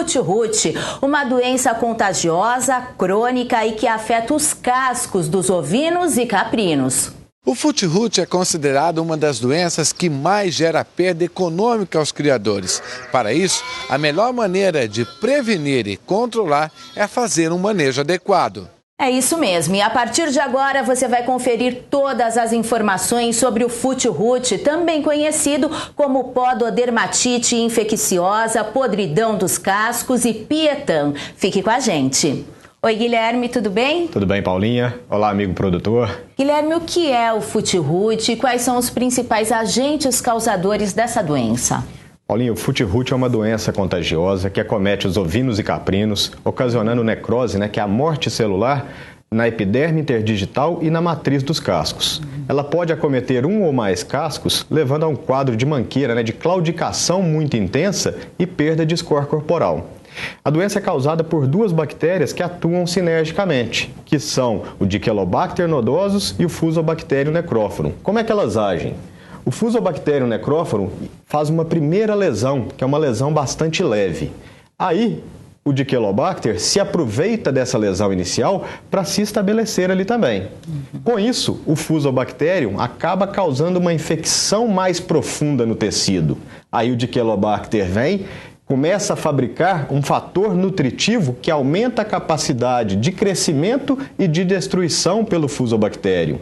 Footrot, uma doença contagiosa, crônica e que afeta os cascos dos ovinos e caprinos. O Footrot é considerado uma das doenças que mais gera perda econômica aos criadores. Para isso, a melhor maneira de prevenir e controlar é fazer um manejo adequado. É isso mesmo, e a partir de agora você vai conferir todas as informações sobre o Footrot, também conhecido como pododermatite infecciosa, podridão dos cascos e pietã. Fique com a gente. Oi, Guilherme, tudo bem? Tudo bem, Paulinha. Olá, amigo produtor. Guilherme, o que é o Footrot e quais são os principais agentes causadores dessa doença? Paulinho, o Footrot é uma doença contagiosa que acomete os ovinos e caprinos, ocasionando necrose, que é a morte celular, na epiderme interdigital e na matriz dos cascos. Ela pode acometer um ou mais cascos, levando a um quadro de manqueira, de claudicação muito intensa e perda de escor corporal. A doença é causada por duas bactérias que atuam sinergicamente, que são o Dichelobacter nodosus e o Fusobacterium necrophorum. Como é que elas agem? O Fusobacterium necrophorum faz uma primeira lesão, que é uma lesão bastante leve. Aí, o Dichelobacter se aproveita dessa lesão inicial para se estabelecer ali também. Com isso, o Fusobacterium acaba causando uma infecção mais profunda no tecido. Aí o Dichelobacter vem, começa a fabricar um fator nutritivo que aumenta a capacidade de crescimento e de destruição pelo Fusobacterium.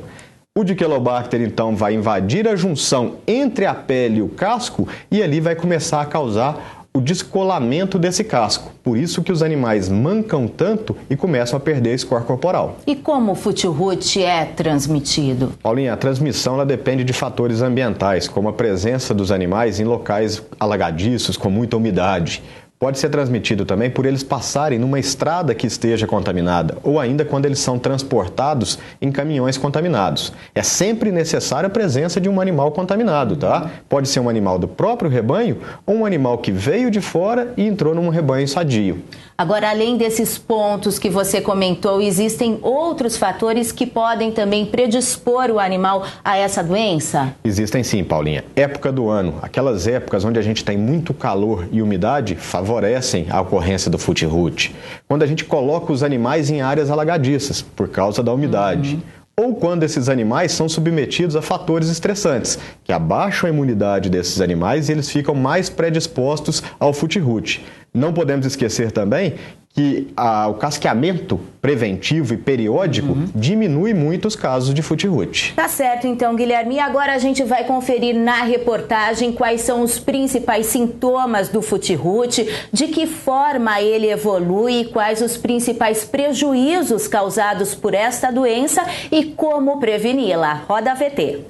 O Dichelobacter, então, vai invadir a junção entre a pele e o casco e ali vai começar a causar o descolamento desse casco. Por isso que os animais mancam tanto e começam a perder escor corporal. E como o Footrot é transmitido? Paulinha, a transmissão ela depende de fatores ambientais, como a presença dos animais em locais alagadiços, com muita umidade. Pode ser transmitido também por eles passarem numa estrada que esteja contaminada ou ainda quando eles são transportados em caminhões contaminados. É sempre necessária a presença de um animal contaminado, tá? Pode ser um animal do próprio rebanho ou um animal que veio de fora e entrou num rebanho sadio. Agora, além desses pontos que você comentou, existem outros fatores que podem também predispor o animal a essa doença? Existem sim, Paulinha. Época do ano, aquelas épocas onde a gente tem muito calor e umidade, favorecem a ocorrência do Footrot. Quando a gente coloca os animais em áreas alagadiças, por causa da umidade. Ou quando esses animais são submetidos a fatores estressantes, que abaixam a imunidade desses animais e eles ficam mais predispostos ao Footrot. Não podemos esquecer também que o casqueamento preventivo e periódico diminui muito os casos de Footrot. Tá certo, então, Guilherme. E agora a gente vai conferir na reportagem quais são os principais sintomas do Footrot, de que forma ele evolui, quais os principais prejuízos causados por esta doença e como preveni-la. Roda a VT.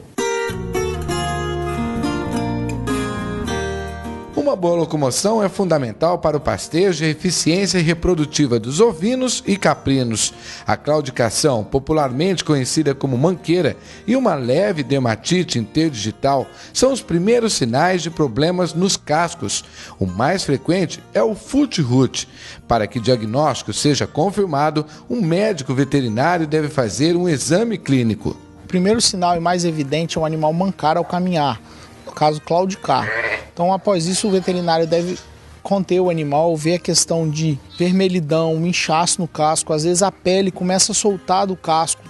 Uma boa locomoção é fundamental para o pastejo e a eficiência reprodutiva dos ovinos e caprinos. A claudicação, popularmente conhecida como manqueira, e uma leve dermatite interdigital são os primeiros sinais de problemas nos cascos. O mais frequente é o Footrot. Para que o diagnóstico seja confirmado, um médico veterinário deve fazer um exame clínico. O primeiro sinal e mais evidente é o animal mancar ao caminhar, no caso claudicar. Então, após isso, o veterinário deve conter o animal, ver a questão de vermelhidão, um inchaço no casco. Às vezes a pele começa a soltar do casco.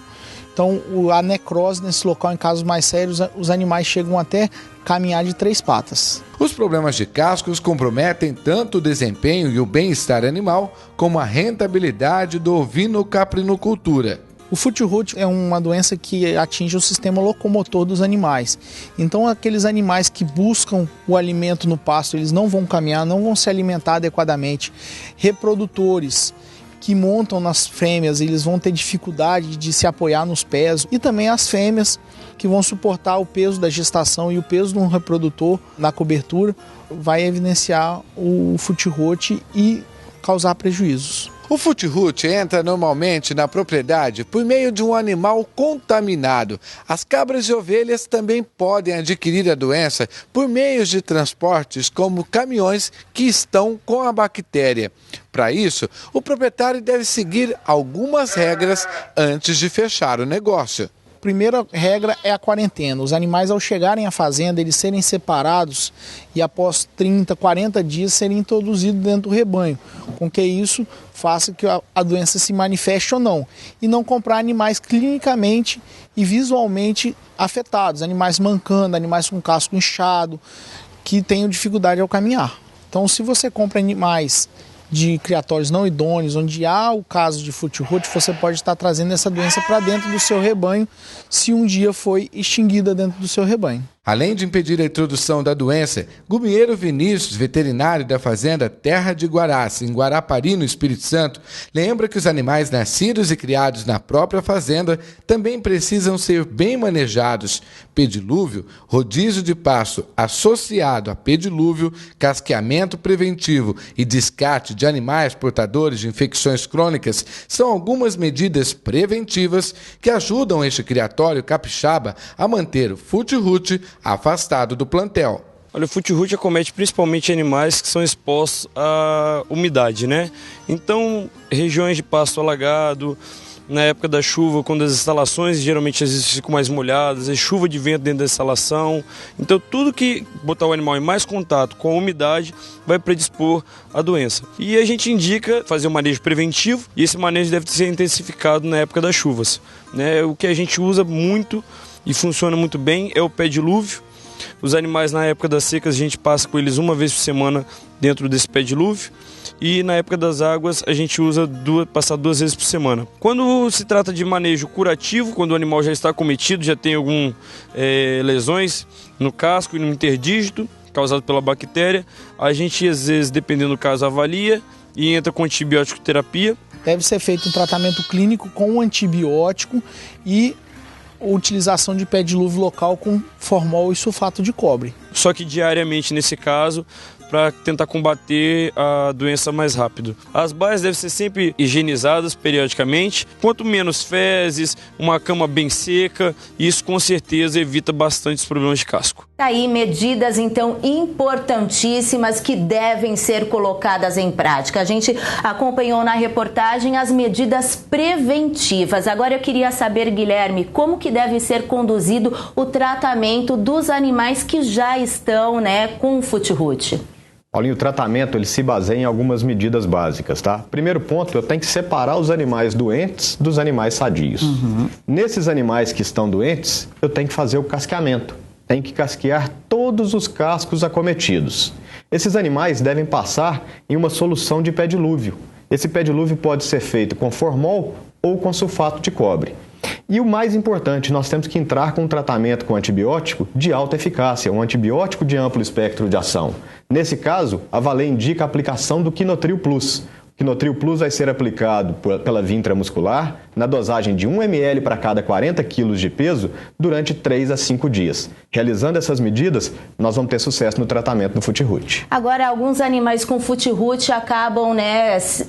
Então, a necrose nesse local, em casos mais sérios, os animais chegam até caminhar de 3 patas. Os problemas de cascos comprometem tanto o desempenho e o bem-estar animal, como a rentabilidade do ovino-caprinocultura. O Footrot é uma doença que atinge o sistema locomotor dos animais. Então, aqueles animais que buscam o alimento no pasto, eles não vão caminhar, não vão se alimentar adequadamente. Reprodutores que montam nas fêmeas, eles vão ter dificuldade de se apoiar nos pés. E também as fêmeas que vão suportar o peso da gestação e o peso de um reprodutor na cobertura vai evidenciar o Footrot e causar prejuízos. O Footrot entra normalmente na propriedade por meio de um animal contaminado. As cabras e ovelhas também podem adquirir a doença por meios de transportes como caminhões que estão com a bactéria. Para isso, o proprietário deve seguir algumas regras antes de fechar o negócio. primeira regra é a quarentena. Os animais, ao chegarem à fazenda, eles serem separados e após 30, 40 dias serem introduzidos dentro do rebanho, com que isso faça que a doença se manifeste ou não. E não comprar animais clinicamente e visualmente afetados, animais mancando, animais com casco inchado, que tenham dificuldade ao caminhar. Então, se você compra animais de criatórios não idôneos, onde há o caso de Futi-Rot, você pode estar trazendo essa doença para dentro do seu rebanho, se um dia foi extinguida dentro do seu rebanho. Além de impedir a introdução da doença, Gumieiro Vinícius, veterinário da fazenda Terra de Guaraci, em Guarapari, no Espírito Santo, lembra que os animais nascidos e criados na própria fazenda também precisam ser bem manejados. Pedilúvio, rodízio de pasto associado a pedilúvio, casqueamento preventivo e descarte de animais portadores de infecções crônicas são algumas medidas preventivas que ajudam este criatório capixaba a manter o Futi-Rot afastado do plantel. Olha, o Futi-Rot acomete principalmente animais que são expostos à umidade, né? Então, regiões de pasto alagado, na época da chuva, quando as instalações geralmente às vezes ficam mais molhadas, é chuva de vento dentro da instalação. Então, tudo que botar o animal em mais contato com a umidade vai predispor à doença. E a gente indica fazer um manejo preventivo, e esse manejo deve ser intensificado na época das chuvas, né? O que a gente usa muito e funciona muito bem é o pedilúvio. Os animais na época das secas a gente passa com eles uma vez por semana dentro desse pedilúvio, e na época das águas a gente usa passar 2 vezes por semana. Quando se trata de manejo curativo, quando o animal já está acometido, já tem algumas lesões no casco e no interdígito causado pela bactéria, a gente às vezes, dependendo do caso, avalia e entra com antibiótico terapia. Deve ser feito um tratamento clínico com um antibiótico e utilização de pedilúvio local com formol e sulfato de cobre. Só que diariamente nesse caso, para tentar combater a doença mais rápido. As baias devem ser sempre higienizadas periodicamente. Quanto menos fezes, uma cama bem seca, isso com certeza evita bastante os problemas de casco. Tá aí medidas, então, importantíssimas que devem ser colocadas em prática. A gente acompanhou na reportagem as medidas preventivas. Agora eu queria saber, Guilherme, como que deve ser conduzido o tratamento dos animais que já estão, com Futi-Rot? Paulinho, o tratamento ele se baseia em algumas medidas básicas, tá? Primeiro ponto, eu tenho que separar os animais doentes dos animais sadios. Nesses animais que estão doentes, eu tenho que fazer o casqueamento. Tenho que casquear todos os cascos acometidos. Esses animais devem passar em uma solução de pedilúvio. Esse pedilúvio pode ser feito com formol ou com sulfato de cobre. E o mais importante, nós temos que entrar com um tratamento com antibiótico de alta eficácia, um antibiótico de amplo espectro de ação. Nesse caso, a Valê indica a aplicação do Quinotril Plus. O Quinotril Plus vai ser aplicado pela via intramuscular na dosagem de 1 ml para cada 40 kg de peso durante 3 a 5 dias. Realizando essas medidas, nós vamos ter sucesso no tratamento do Futi-Rot. Agora, alguns animais com Futi-Rot acabam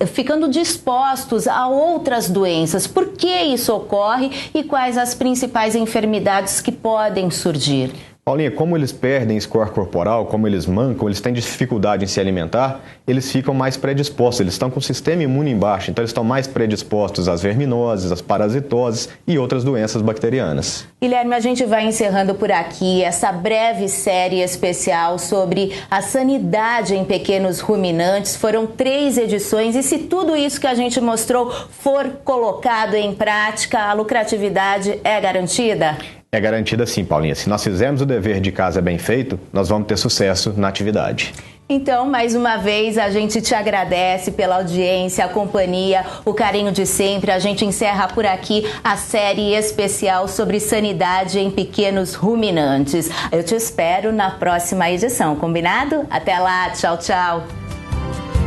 ficando dispostos a outras doenças. Por que isso ocorre e quais as principais enfermidades que podem surgir? Paulinha, como eles perdem score corporal, como eles mancam, eles têm dificuldade em se alimentar, eles ficam mais predispostos, eles estão com o sistema imune embaixo, então eles estão mais predispostos às verminoses, às parasitoses e outras doenças bacterianas. Guilherme, a gente vai encerrando por aqui essa breve série especial sobre a sanidade em pequenos ruminantes. Foram 3 edições e se tudo isso que a gente mostrou for colocado em prática, a lucratividade é garantida? É garantida sim, Paulinha. Se nós fizermos o dever de casa bem feito, nós vamos ter sucesso na atividade. Então, mais uma vez, a gente te agradece pela audiência, a companhia, o carinho de sempre. A gente encerra por aqui a série especial sobre sanidade em pequenos ruminantes. Eu te espero na próxima edição, combinado? Até lá, tchau, tchau!